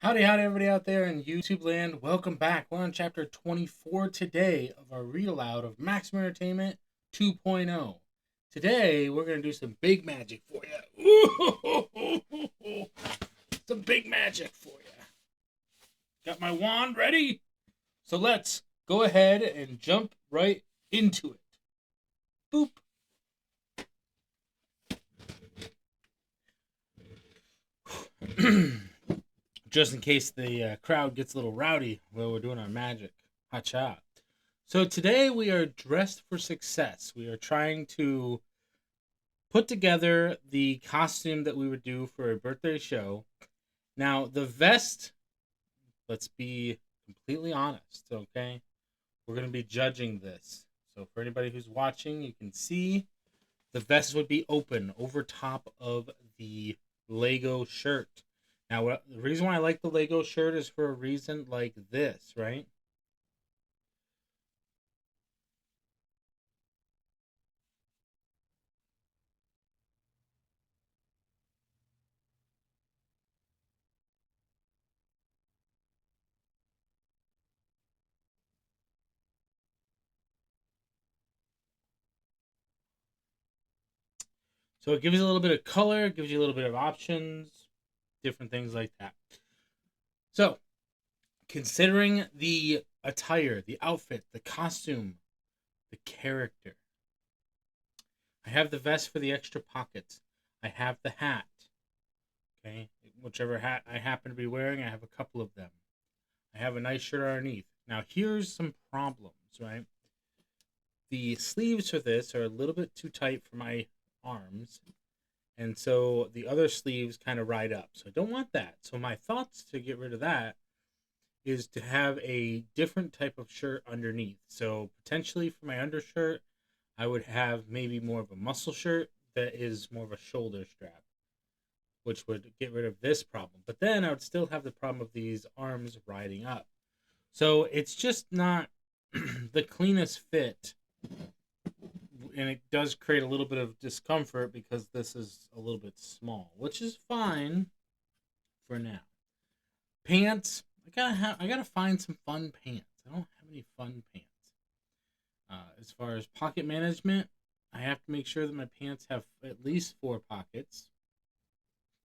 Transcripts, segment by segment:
Howdy, howdy, everybody out there in YouTube land. Welcome back. We're on chapter 24 today of our read aloud of Maximum Entertainment 2.0. Today, we're going to do some big magic for you. Some big magic for you. Got my wand ready? So let's go ahead and jump right into it. Boop. Just in case the crowd gets a little rowdy while we're doing our magic. Ha-cha. So today we are dressed for success. We are trying to put together the costume that we would do for a birthday show. Now, the vest, let's be completely honest, okay? We're going to be judging this. So for anybody who's watching, you can see the vest would be open over top of the Lego shirt. Now, the reason why I like the Lego shirt is for a reason like this, right? So it gives you a little bit of color, it gives you a little bit of options, different things like that. So, considering the attire, the outfit, the costume, the character, I have the vest for the extra pockets. I have the hat. Okay, whichever hat I happen to be wearing, I have a couple of them. I have a nice shirt underneath. Now, here's some problems, right? The sleeves for this are a little bit too tight for my arms, and so the other sleeves kind of ride up. So I don't want that. So my thoughts to get rid of that is to have a different type of shirt underneath. So potentially for my undershirt, I would have maybe more of a muscle shirt that is more of a shoulder strap, which would get rid of this problem. But then I would still have the problem of these arms riding up. So it's just not the cleanest fit. And it does create a little bit of discomfort because this is a little bit small, which is fine for now. Pants, I gotta find some fun pants. I don't have any fun pants. As far as pocket management, I have to make sure that my pants have at least 4 pockets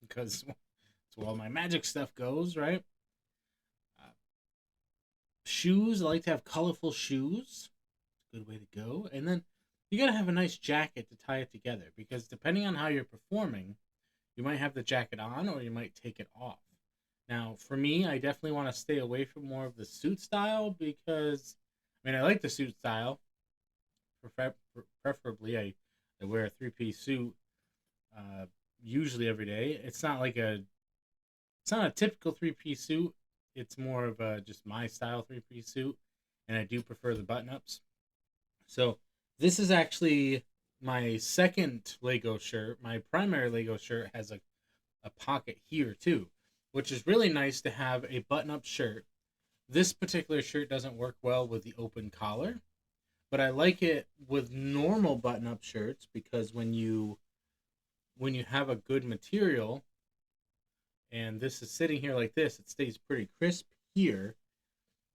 because that's where all my magic stuff goes, right? Uh, Shoes, I like to have colorful shoes. It's a good way to go. And then you gotta have a nice jacket to tie it together because depending on how you're performing, you might have the jacket on or you might take it off. Now, for me, I definitely want to stay away from more of the suit style because, I mean, I like the suit style. Preferably, I wear a three-piece suit usually every day. It's not a typical three-piece suit. It's more of a just my style three-piece suit, and I do prefer the button-ups. So this is actually my second Lego shirt. My primary Lego shirt has a pocket here too, which is really nice to have a button-up shirt. This particular shirt doesn't work well with the open collar, but I like it with normal button-up shirts because when you have a good material and this is sitting here like this, it stays pretty crisp here.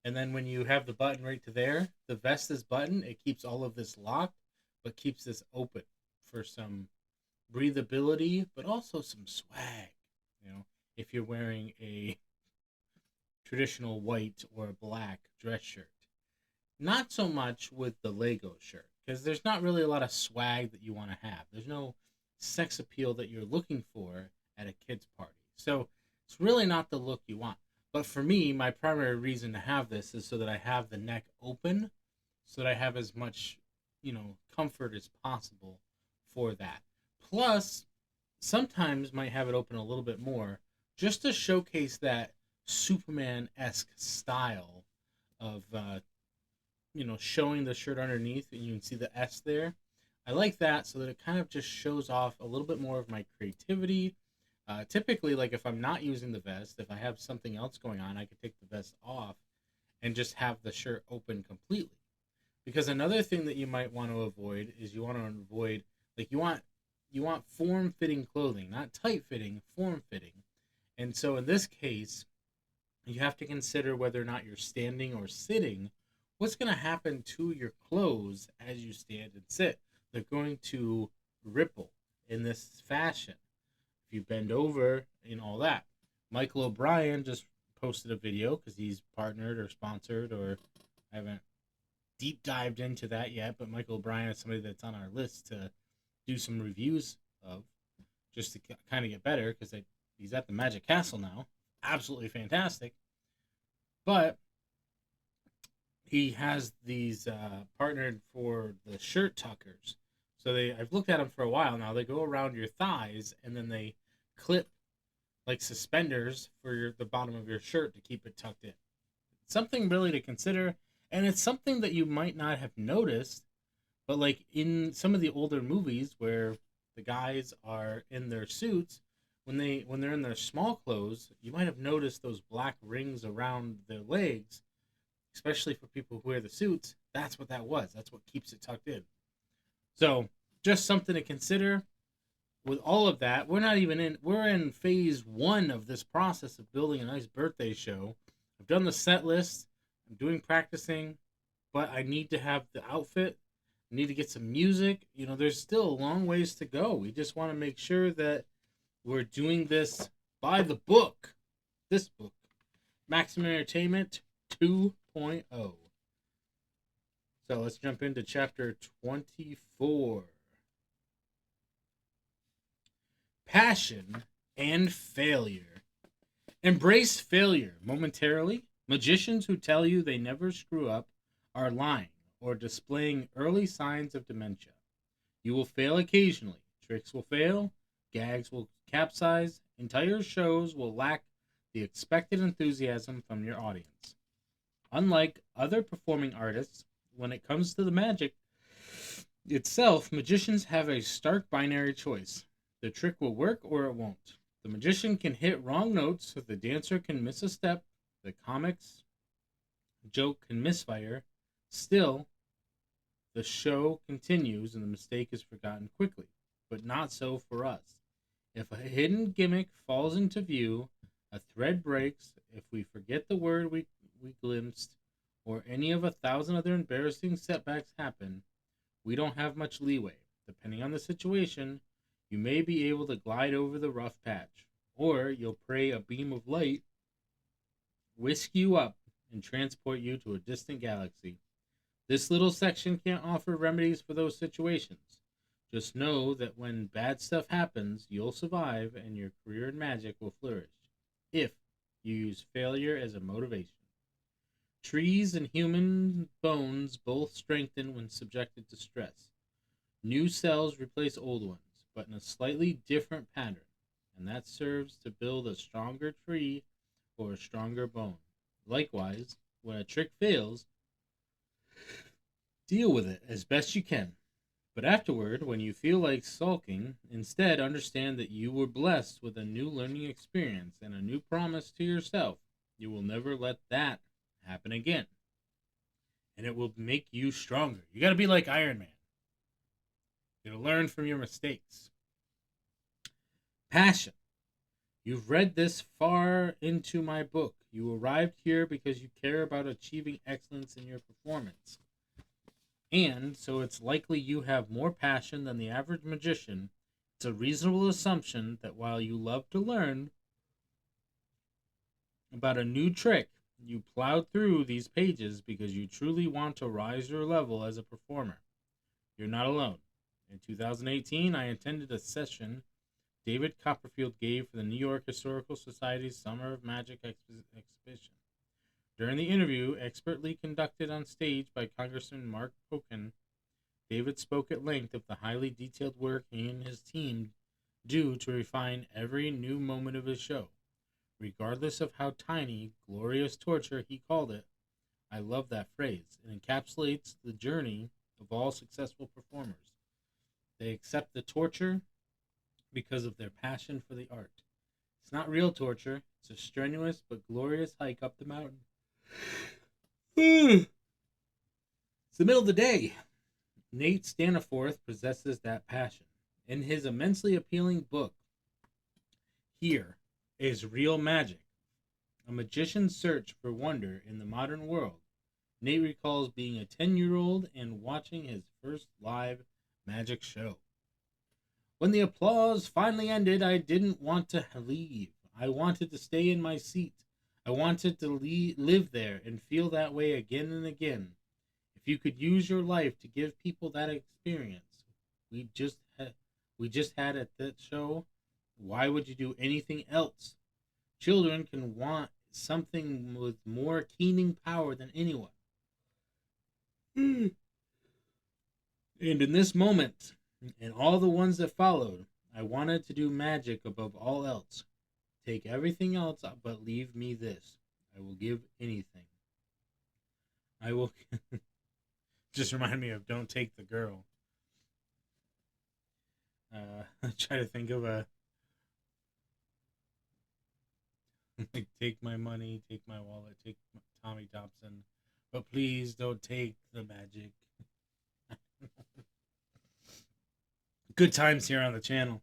And then when you have the button right to there, the vest is buttoned. It keeps all of this locked, but keeps this open for some breathability, but also some swag. You know, if you're wearing a traditional white or black dress shirt. Not so much with the Lego shirt, because there's not really a lot of swag that you want to have. There's no sex appeal that you're looking for at a kid's party. So it's really not the look you want. But for me, my primary reason to have this is so that I have the neck open, so that I have as much, comfort as possible for that. Plus, sometimes might have it open a little bit more just to showcase that Superman-esque style of showing the shirt underneath and you can see the S there. I like that so that it kind of just shows off a little bit more of my creativity. Typically, like if I'm not using the vest, if I have something else going on, I could take the vest off and just have the shirt open completely. Because another thing that you might want to avoid is you want to avoid like you want form fitting clothing, not tight fitting, form fitting. And so in this case, You have to consider whether or not you're standing or sitting. What's going to happen to your clothes as you stand and sit? They're going to ripple in this fashion if you bend over and all that. Michael O'Brien just posted a video because he's partnered or sponsored, or I haven't deep dived into that yet, but Michael O'Brien is somebody that's on our list to do some reviews of, just to kind of get better, because he's at the Magic Castle now. Absolutely fantastic. But he has these partnered for the shirt tuckers. So I've looked at them for a while now. They go around your thighs and then they clip like suspenders for the bottom of your shirt to keep it tucked in. Something really to consider, and it's something that you might not have noticed, but like in some of the older movies where the guys are in their suits, when they're in their small clothes, you might have noticed those black rings around their legs, especially for people who wear the suits. That's what that was. That's what keeps it tucked in. So just something to consider. With all of that, we're in phase 1 of this process of building a nice birthday show. I've done the set list. I'm doing practicing, but I need to have the outfit. I need to get some music. There's still a long ways to go. We just want to make sure that we're doing this by the book. This book, Maximum Entertainment 2.0. So let's jump into chapter 24. Passion and failure. Embrace failure momentarily. Magicians who tell you they never screw up are lying or displaying early signs of dementia. You will fail occasionally. Tricks will fail. Gags will capsize. Entire shows will lack the expected enthusiasm from your audience. Unlike other performing artists, when it comes to the magic itself, magicians have a stark binary choice. The trick will work or it won't. The magician can hit wrong notes, the dancer can miss a step, the comic's joke can misfire. Still, the show continues and the mistake is forgotten quickly. But not so for us. If a hidden gimmick falls into view, a thread breaks, if we forget the word we glimpsed, or any of 1,000 other embarrassing setbacks happen, we don't have much leeway. Depending on the situation, you may be able to glide over the rough patch, or you'll pray a beam of light whisk you up and transport you to a distant galaxy. This little section can't offer remedies for those situations. Just know that when bad stuff happens, you'll survive and your career in magic will flourish, if you use failure as a motivation. Trees and human bones both strengthen when subjected to stress. New cells replace old ones, but in a slightly different pattern, and that serves to build a stronger tree or a stronger bone. Likewise, when a trick fails, deal with it as best you can. But afterward, when you feel like sulking, instead understand that you were blessed with a new learning experience and a new promise to yourself. You will never let that happen again. And it will make you stronger. You got to be like Iron Man. You got to learn from your mistakes. Passion. You've read this far into my book. You arrived here because you care about achieving excellence in your performance. And so it's likely you have more passion than the average magician. It's a reasonable assumption that while you love to learn about a new trick, you plowed through these pages because you truly want to rise your level as a performer. You're not alone. In 2018, I attended a session David Copperfield gave for the New York Historical Society's Summer of Magic exhibition. During the interview, expertly conducted on stage by Congressman Mark Pocan, David spoke at length of the highly detailed work he and his team do to refine every new moment of his show. Regardless of how tiny, glorious torture he called it, I love that phrase. It encapsulates the journey of all successful performers. They accept the torture because of their passion for the art. It's not real torture. It's a strenuous but glorious hike up the mountain. It's the middle of the day. Nate Staniforth possesses that passion. In his immensely appealing book, Here is Real Magic, A magician's search for wonder in the modern world. Nate recalls being a 10-year-old and watching his first live magic show. When the applause finally ended, I didn't want to leave. I wanted to stay in my seat. I wanted to live there and feel that way again and again. If you could use your life to give people that experience we just had at that show, why would you do anything else? Children can want something with more keening power than anyone. And in this moment, and all the ones that followed, I wanted to do magic above all else. Take everything else, but leave me this. I will give anything. I will. Just remind me of Don't Take the Girl. I try to think of a. Like, take my money, take my wallet, take Tommy Thompson, but please don't take the magic. Good times here on the channel.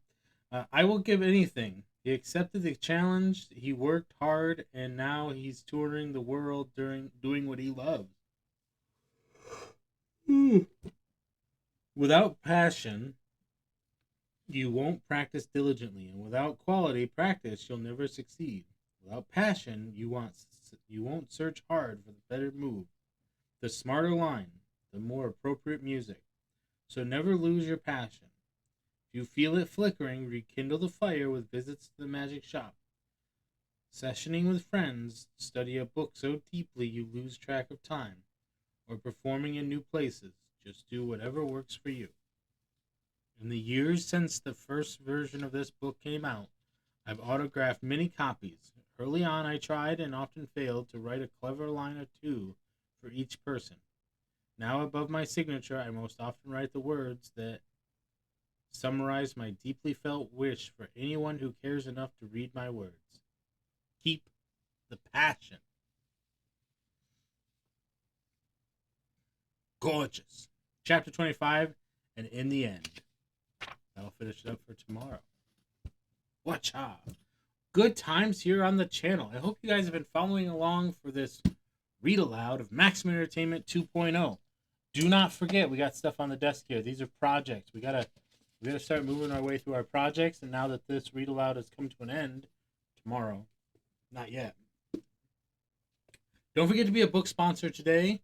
I will give anything. He accepted the challenge. He worked hard, and now he's touring the world doing what he loves. Without passion, you won't practice diligently, and without quality practice, you'll never succeed. Without passion, you won't search hard for the better move, the smarter line, the more appropriate music. So never lose your passion. If you feel it flickering, rekindle the fire with visits to the magic shop. Sessioning with friends, study a book so deeply you lose track of time, or performing in new places. Just do whatever works for you. In the years since the first version of this book came out, I've autographed many copies. Early on, I tried and often failed to write a clever line or two for each person. Now, above my signature, I most often write the words that summarize my deeply felt wish for anyone who cares enough to read my words. Keep the passion. Gorgeous. Chapter 25, and in the end. That'll finish it up for tomorrow. Watcha! Good times here on the channel. I hope you guys have been following along for this read aloud of Maximum Entertainment 2.0. Do not forget, we got stuff on the desk here. These are projects. We gotta start moving our way through our projects. And now that this read aloud has come to an end, tomorrow, not yet. Don't forget to be a book sponsor today.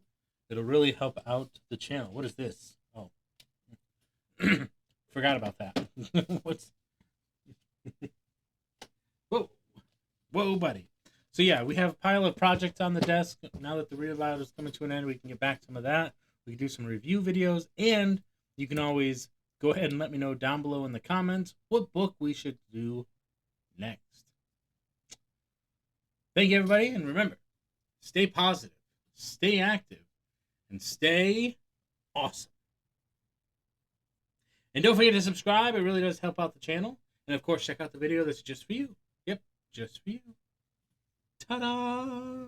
It'll really help out the channel. What is this? Oh, forgot about that. What's? Whoa, buddy. So yeah, we have a pile of projects on the desk. Now that the read aloud is coming to an end, we can get back to some of that. We can do some review videos, and you can always go ahead and let me know down below in the comments what book we should do next. Thank you, everybody, and remember, stay positive, stay active, and stay awesome. And don't forget to subscribe. It really does help out the channel. And of course, check out the video that's just for you. Yep, just for you. Ta-da!